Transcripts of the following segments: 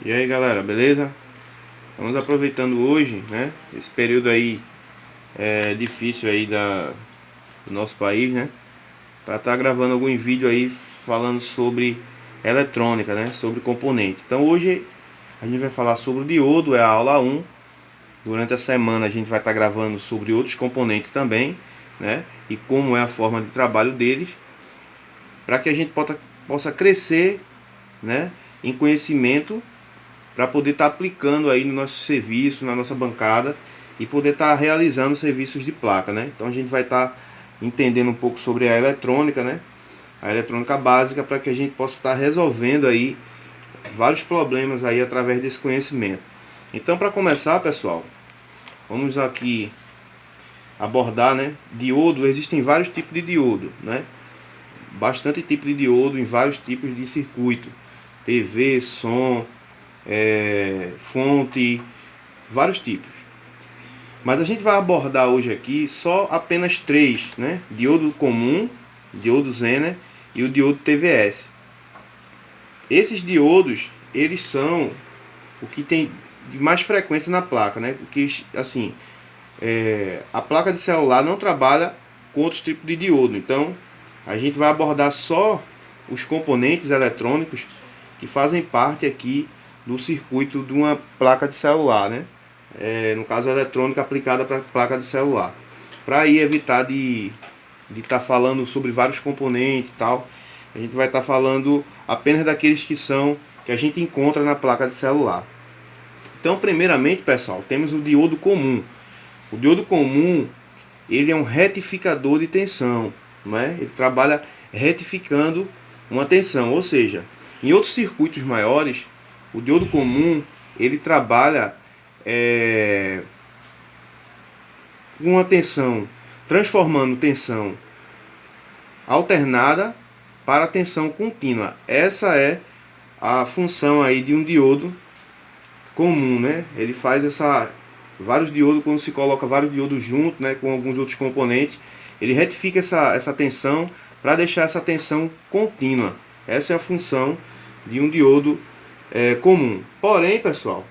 E aí galera, beleza? Estamos aproveitando hoje, né? Esse período aí difícil aí do nosso país, né? Para estar gravando algum vídeo aí falando sobre eletrônica, né? Sobre componente. Então hoje a gente vai falar sobre o diodo, é a aula 1. Durante a semana a gente vai estar gravando sobre outros componentes também, né? E como é a forma de trabalho deles, para que a gente possa crescer, né? Em conhecimento, para poder estar aplicando aí no nosso serviço, na nossa bancada e poder estar realizando serviços de placa, né? Então a gente vai estar entendendo um pouco sobre a eletrônica, né? A eletrônica básica, para que a gente possa estar resolvendo aí vários problemas aí através desse conhecimento. Então, para começar, pessoal, vamos aqui abordar, né? Diodo, existem vários tipos de diodo, né? Bastante tipo de diodo em vários tipos de circuito, TV, som, fonte, vários tipos. Mas a gente vai abordar hoje aqui só apenas três, né? Diodo comum, diodo Zener e o diodo TVS. Esses diodos, eles são o que tem de mais frequência na placa, né? Porque assim, a placa de celular não trabalha com outros tipos de diodo. Então, a gente vai abordar só os componentes eletrônicos que fazem parte aqui do circuito de uma placa de celular, né? No caso, a eletrônica aplicada para placa de celular. Para aí evitar de estar falando sobre vários componentes e tal, a gente vai estar falando apenas daqueles que a gente encontra na placa de celular. Então, primeiramente, pessoal, temos o diodo comum. O diodo comum, ele é um retificador de tensão, não é? Ele trabalha retificando uma tensão, ou seja, em outros circuitos maiores, o diodo comum ele trabalha uma tensão, transformando tensão alternada para tensão contínua. Essa é a função aí de um diodo comum, né? Ele faz vários diodos, quando se coloca vários diodos juntos, né, com alguns outros componentes, ele retifica essa tensão para deixar essa tensão contínua. Essa é a função de um diodo comum. Porém, pessoal,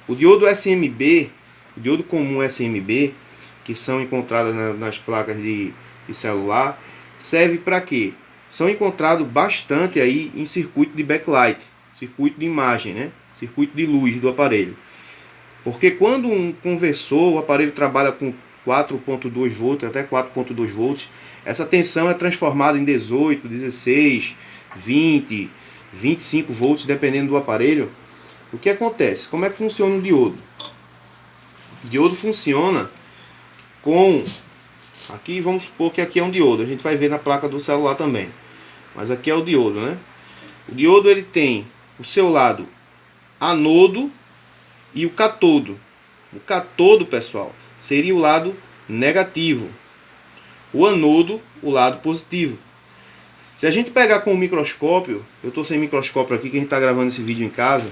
o diodo SMB, o diodo comum SMB, que são encontrados nas placas de celular, serve para quê? São encontrados bastante aí em circuito de backlight, circuito de imagem, né? Circuito de luz do aparelho. Porque quando um conversor, o aparelho trabalha com 4.2 volts até 4.2 volts, essa tensão é transformada em 18, 16, 20, 25 volts, dependendo do aparelho. O que acontece? Como é que funciona o diodo? O diodo funciona com... Aqui vamos supor que aqui é um diodo. A gente vai ver na placa do celular também. Mas aqui é o diodo, né? O diodo ele tem o seu lado anodo e o catodo. O catodo, pessoal, seria o lado negativo. O anodo, o lado positivo. Se a gente pegar com o microscópio, eu estou sem microscópio aqui, que a gente está gravando esse vídeo em casa.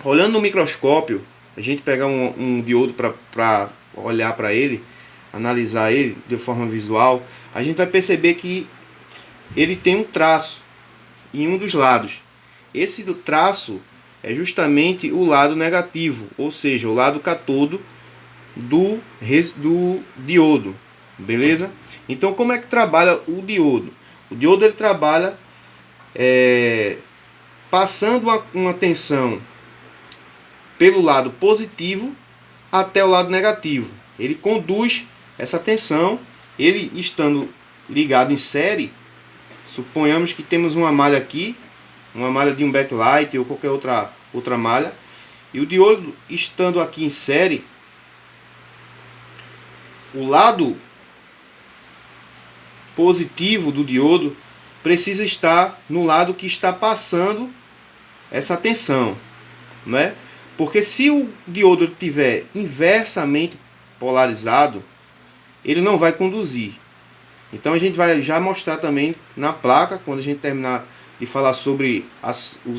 Olhando no microscópio, a gente pegar um diodo para olhar para ele, analisar ele de forma visual, a gente vai perceber que ele tem um traço em um dos lados. Esse traço é justamente o lado negativo, ou seja, o lado catodo do diodo, beleza? Então, como é que trabalha o diodo? O diodo ele trabalha passando uma tensão pelo lado positivo até o lado negativo. Ele conduz essa tensão, ele estando ligado em série. Suponhamos que temos uma malha aqui, uma malha de um backlight ou qualquer outra malha, e o diodo estando aqui em série, o lado positivo do diodo precisa estar no lado que está passando essa tensão, né? Porque se o diodo estiver inversamente polarizado, ele não vai conduzir. Então a gente vai já mostrar também na placa, quando a gente terminar de falar sobre o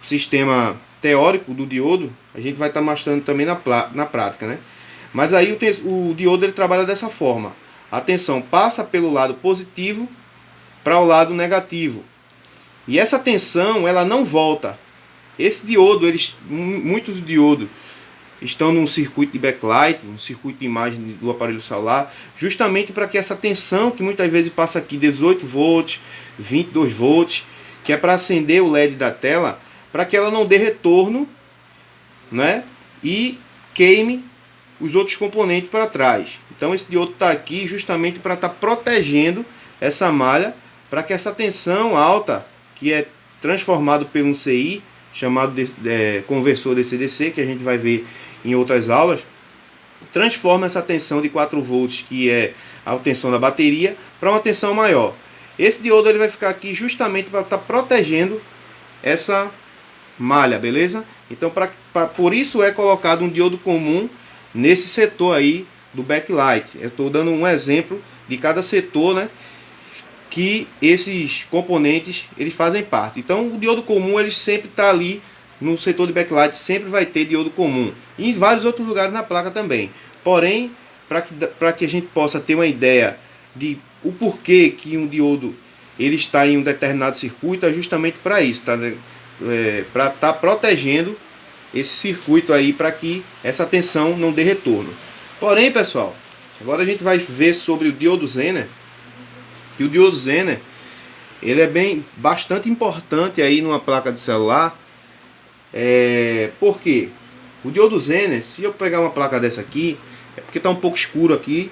sistema teórico do diodo, a gente vai estar mostrando também na prática, né? Mas aí o diodo ele trabalha dessa forma. A tensão passa pelo lado positivo para o lado negativo. E essa tensão ela não volta. Esse diodo, muitos diodos estão num circuito de backlight, um circuito de imagem do aparelho celular, justamente para que essa tensão que muitas vezes passa aqui 18 volts, 22 volts, que é para acender o LED da tela, para que ela não dê retorno, né? E queime os outros componentes para trás. Então esse diodo está aqui justamente para estar protegendo essa malha, para que essa tensão alta, que é transformado por um CI, chamado de conversor DC-DC, que a gente vai ver em outras aulas, transforma essa tensão de 4 volts, que é a tensão da bateria, para uma tensão maior. Esse diodo ele vai ficar aqui justamente para estar protegendo essa malha, beleza? Então por isso é colocado um diodo comum nesse setor aí do backlight. Eu estou dando um exemplo de cada setor, né, que esses componentes eles fazem parte. Então o diodo comum ele sempre está ali no setor de backlight, sempre vai ter diodo comum. E em vários outros lugares na placa também. Porém, para que a gente possa ter uma ideia de o porquê que um diodo ele está em um determinado circuito, é justamente para isso, tá? Para estar protegendo esse circuito aí, para que essa tensão não dê retorno. Porém, pessoal, agora a gente vai ver sobre o diodo Zener. E o diodo Zener, ele é bastante importante aí numa placa de celular. Por quê? O diodo Zener, se eu pegar uma placa dessa aqui, é porque está um pouco escuro aqui,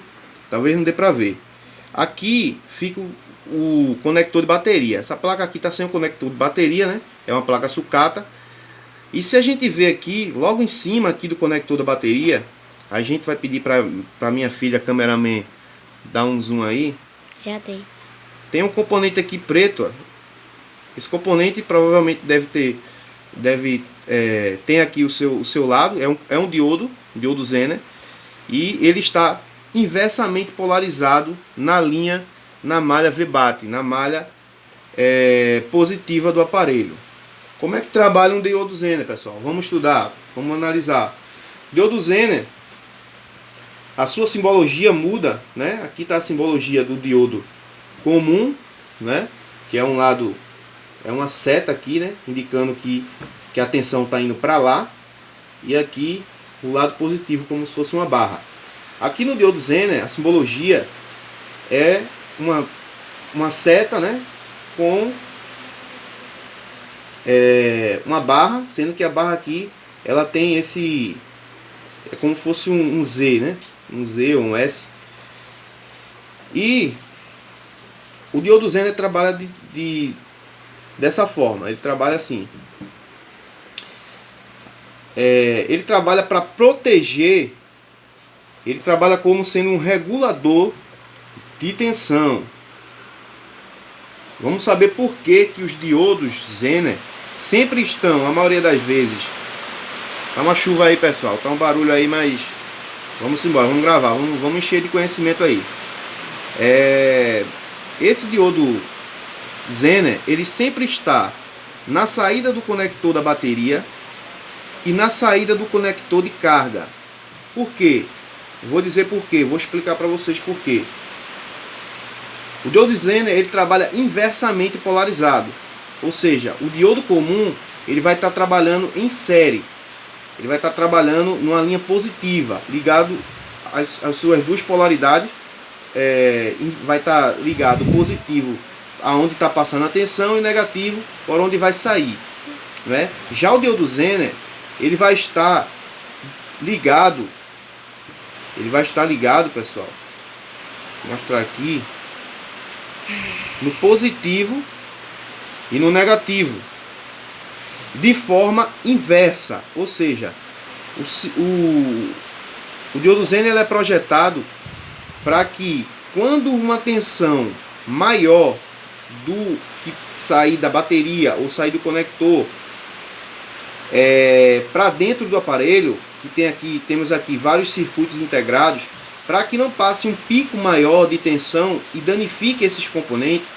talvez não dê para ver. Aqui fica o conector de bateria. Essa placa aqui está sem o conector de bateria, né? É uma placa sucata. E se a gente ver aqui, logo em cima aqui do conector da bateria, a gente vai pedir para minha filha, cameraman, dar um zoom aí. Já dei. Tem um componente aqui preto, ó. Esse componente provavelmente tem aqui o seu lado, é um diodo Zener, e ele está inversamente polarizado na malha VBAT, na malha positiva do aparelho. Como é que trabalha um diodo Zener, pessoal? Vamos estudar, vamos analisar. O diodo Zener, a sua simbologia muda, né? Aqui está a simbologia do diodo comum, né? Que é um lado, é uma seta aqui, né? Indicando que a tensão está indo para lá. E aqui o lado positivo, como se fosse uma barra. Aqui no diodo Zener, a simbologia é uma seta, né? Com uma barra, sendo que a barra aqui ela tem esse, é como se fosse um Z, né? Um Z ou um S. E o diodo Zener trabalha dessa forma. Ele trabalha assim. Ele trabalha para proteger. Ele trabalha como sendo um regulador de tensão. Vamos saber por que os diodos Zener sempre estão, a maioria das vezes. Tá uma chuva aí, pessoal. Tá um barulho aí, mas vamos embora, vamos gravar, vamos encher de conhecimento aí. Esse diodo Zener, ele sempre está na saída do conector da bateria e na saída do conector de carga. Por quê? Vou dizer por quê, vou explicar para vocês por quê. O diodo Zener, ele trabalha inversamente polarizado. Ou seja, o diodo comum, ele vai estar trabalhando em série. Ele vai estar trabalhando numa linha positiva, ligado às suas duas polaridades. Vai estar ligado positivo aonde está passando a tensão e negativo por onde vai sair, né? Já o diodo Zener, ele vai estar ligado, pessoal, vou mostrar aqui, no positivo e no negativo, de forma inversa. Ou seja, o diodo Zener ele é projetado para que quando uma tensão maior do que sair da bateria ou sair do conector para dentro do aparelho, que temos aqui vários circuitos integrados, para que não passe um pico maior de tensão e danifique esses componentes,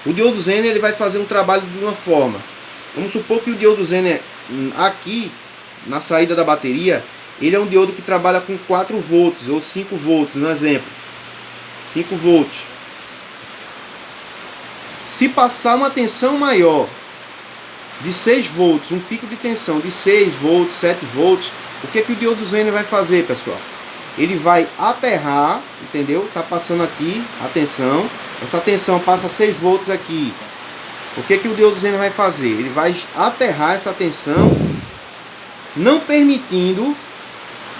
o diodo Zener ele vai fazer um trabalho de uma forma. Vamos supor que o diodo Zener aqui na saída da bateria, ele é um diodo que trabalha com 4 volts ou 5 volts, no exemplo. 5 volts. Se passar uma tensão maior de 6 volts, um pico de tensão de 6 volts, 7 volts, o que o diodo Zener vai fazer, pessoal? Ele vai aterrar, entendeu? Tá passando aqui a tensão, essa tensão passa 6 volts aqui. O que o diodo Zener vai fazer? Ele vai aterrar essa tensão, não permitindo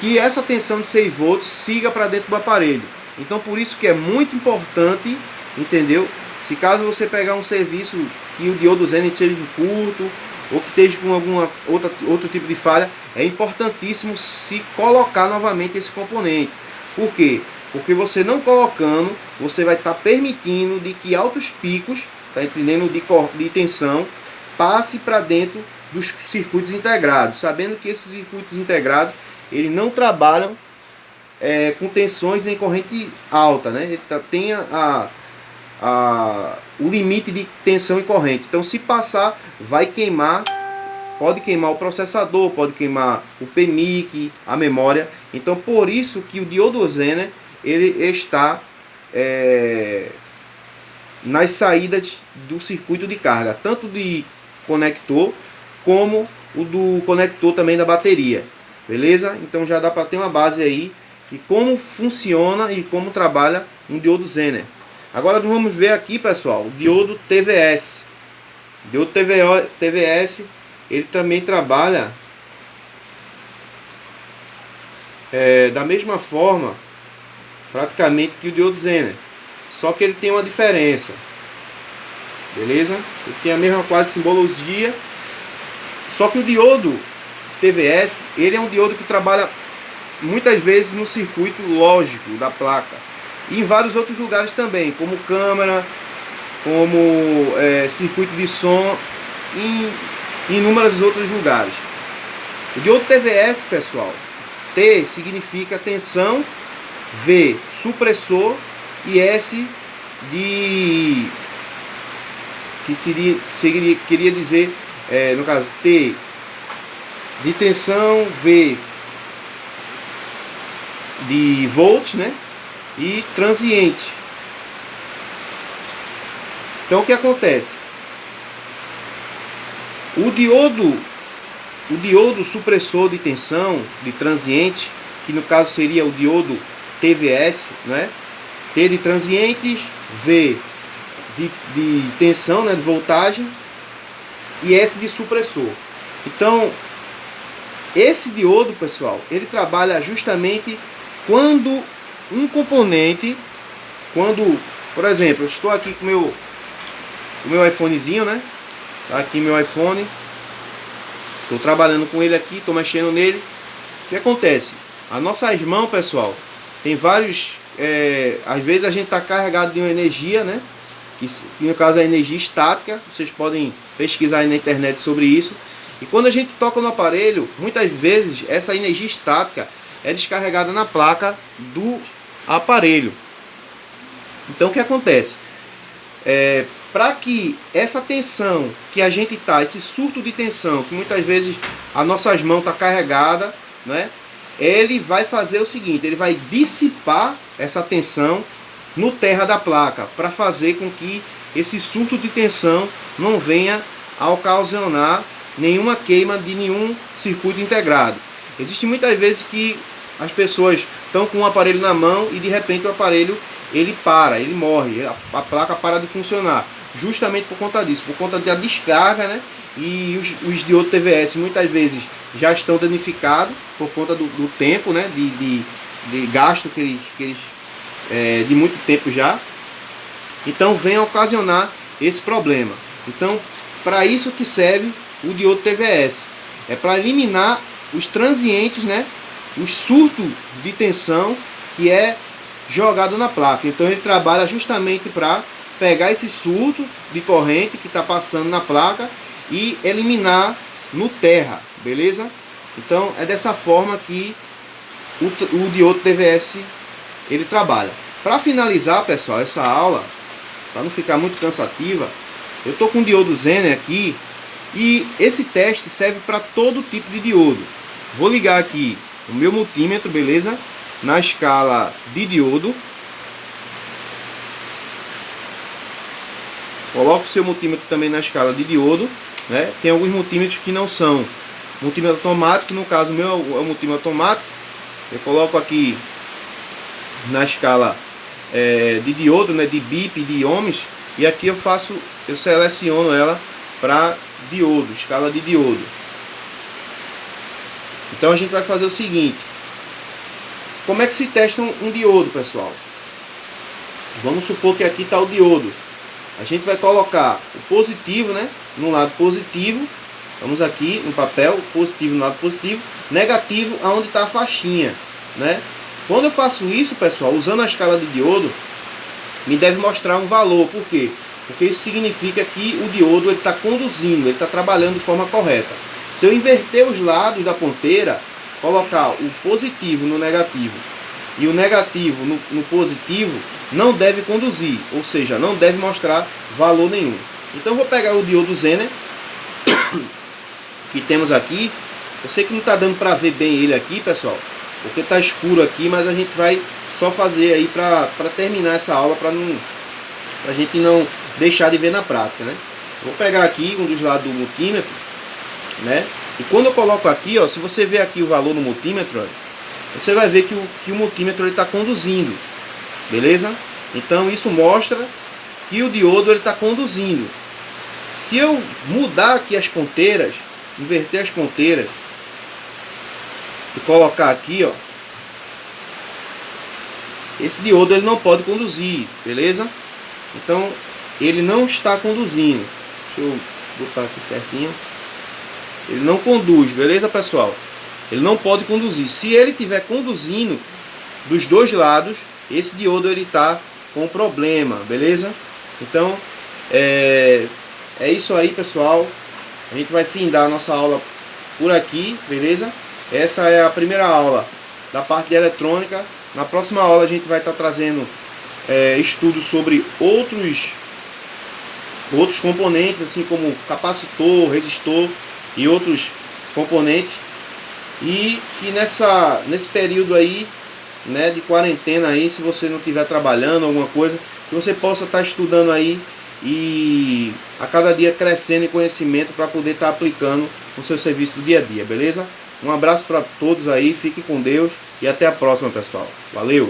que essa tensão de 6 volts siga para dentro do aparelho. Então por isso que é muito importante, entendeu? Se caso você pegar um serviço que o diodo Zener esteja curto ou que esteja com alguma outro tipo de falha, é importantíssimo se colocar novamente esse componente. Por quê? Porque você não colocando, você vai estar permitindo de que altos picos, tá entendendo, de tensão passe para dentro dos circuitos integrados, sabendo que esses circuitos integrados eles não trabalham com tensões nem corrente alta, né? Ele tem o limite de tensão e corrente. Então, se passar, vai queimar, pode queimar o processador, pode queimar o PMIC, a memória. Então, por isso que o diodo Zener ele está nas saídas do circuito de carga, tanto de conector como o do conector também da bateria. Beleza? Então já dá para ter uma base aí de como funciona e como trabalha um diodo Zener. Agora nós vamos ver aqui, pessoal, o diodo TVS. O diodo TVS, ele também trabalha da mesma forma, praticamente, que o diodo Zener. Só que ele tem uma diferença. Beleza? Ele tem a mesma quase simbologia. Só que o diodo TVS, ele é um diodo que trabalha muitas vezes no circuito lógico da placa. E em vários outros lugares também, como câmera, como circuito de som, em inúmeros outros lugares. O diodo TVS, pessoal, T significa tensão, V supressor e S de queria dizer, no caso, T de tensão, V de volts, né? E transiente. Então o que acontece? O diodo supressor de tensão, de transiente, que no caso seria o diodo TVS, né? T de transientes, V de tensão, né? De voltagem, e S de supressor. Então esse diodo, pessoal, ele trabalha justamente quando um componente, por exemplo, eu estou aqui com o meu iPhonezinho, né? Tá aqui meu iPhone, estou trabalhando com ele aqui, estou mexendo nele. O que acontece? As nossas mãos, pessoal, tem vários, às vezes a gente está carregado de uma energia, né? Que no caso é energia estática. Vocês podem pesquisar aí na internet sobre isso. E quando a gente toca no aparelho, muitas vezes essa energia estática é descarregada na placa do aparelho. Então o que acontece? Para que essa tensão que a gente está, esse surto de tensão, que muitas vezes as nossas mãos estão carregadas, né? Ele vai fazer o seguinte, ele vai dissipar essa tensão no terra da placa, para fazer com que esse surto de tensão não venha a ocasionar nenhuma queima de nenhum circuito integrado. Existe muitas vezes que as pessoas estão com o aparelho na mão e de repente o aparelho ele morre, a placa para de funcionar, justamente por conta disso, por conta da descarga, né? E os diodos TVS muitas vezes já estão danificados por conta do tempo, né? De gasto que eles de muito tempo já. Então vem a ocasionar esse problema. Então para isso que serve o diodo TVS, é para eliminar os transientes, né? Os surtos de tensão que é jogado na placa. Então ele trabalha justamente para pegar esse surto de corrente que está passando na placa e eliminar no terra, beleza? Então é dessa forma que o diodo TVS ele trabalha. Para finalizar, pessoal, essa aula, para não ficar muito cansativa, eu estou com o diodo Zener aqui e esse teste serve para todo tipo de diodo. Vou ligar aqui o meu multímetro, beleza? Na escala de diodo. Coloque o seu multímetro também na escala de diodo, né? Tem alguns multímetros que não são multímetro automático, no caso o meu é o multímetro automático. Eu coloco aqui na escala de diodo, né, de BIP, de ohms, e aqui eu seleciono ela para diodo, escala de diodo. Então a gente vai fazer o seguinte: como é que se testa um diodo, pessoal? Vamos supor que aqui está o diodo. A gente vai colocar o positivo, né, no lado positivo. Vamos aqui no papel, positivo no lado positivo, negativo aonde está a faixinha, né? Quando eu faço isso, pessoal, usando a escala de diodo, me deve mostrar um valor. Por quê? Porque isso significa que o diodo está conduzindo, ele está trabalhando de forma correta. Se eu inverter os lados da ponteira, colocar o positivo no negativo e o negativo no positivo, não deve conduzir, ou seja, não deve mostrar valor nenhum. Então eu vou pegar o diodo Zener que temos aqui. Eu sei que não está dando para ver bem ele aqui, pessoal, porque está escuro aqui, mas a gente vai só fazer aí para terminar essa aula, para a gente não deixar de ver na prática, né? Vou pegar aqui um dos lados do multímetro, né? E quando eu coloco aqui, ó, se você ver aqui o valor no multímetro, ó, você vai ver que o multímetro está conduzindo, beleza? Então isso mostra que o diodo está conduzindo. Se eu mudar aqui as ponteiras, inverter as ponteiras e colocar aqui, ó, esse diodo ele não pode conduzir, beleza? Então ele não está conduzindo. Deixa eu botar aqui certinho. Ele não conduz, beleza, pessoal? Ele não pode conduzir. Se ele estiver conduzindo dos dois lados, esse diodo ele está com problema, beleza? Então é isso aí, pessoal. A gente vai findar a nossa aula por aqui, beleza? Essa é a primeira aula da parte de eletrônica. Na próxima aula a gente vai estar trazendo estudos sobre outros componentes, assim como capacitor, resistor e outros componentes. E que nesse período aí, né, de quarentena aí, se você não estiver trabalhando alguma coisa, que você possa estar estudando aí e a cada dia crescendo em conhecimento para poder estar aplicando no seu serviço do dia a dia, beleza? Um abraço para todos aí, fiquem com Deus e até a próxima, pessoal. Valeu!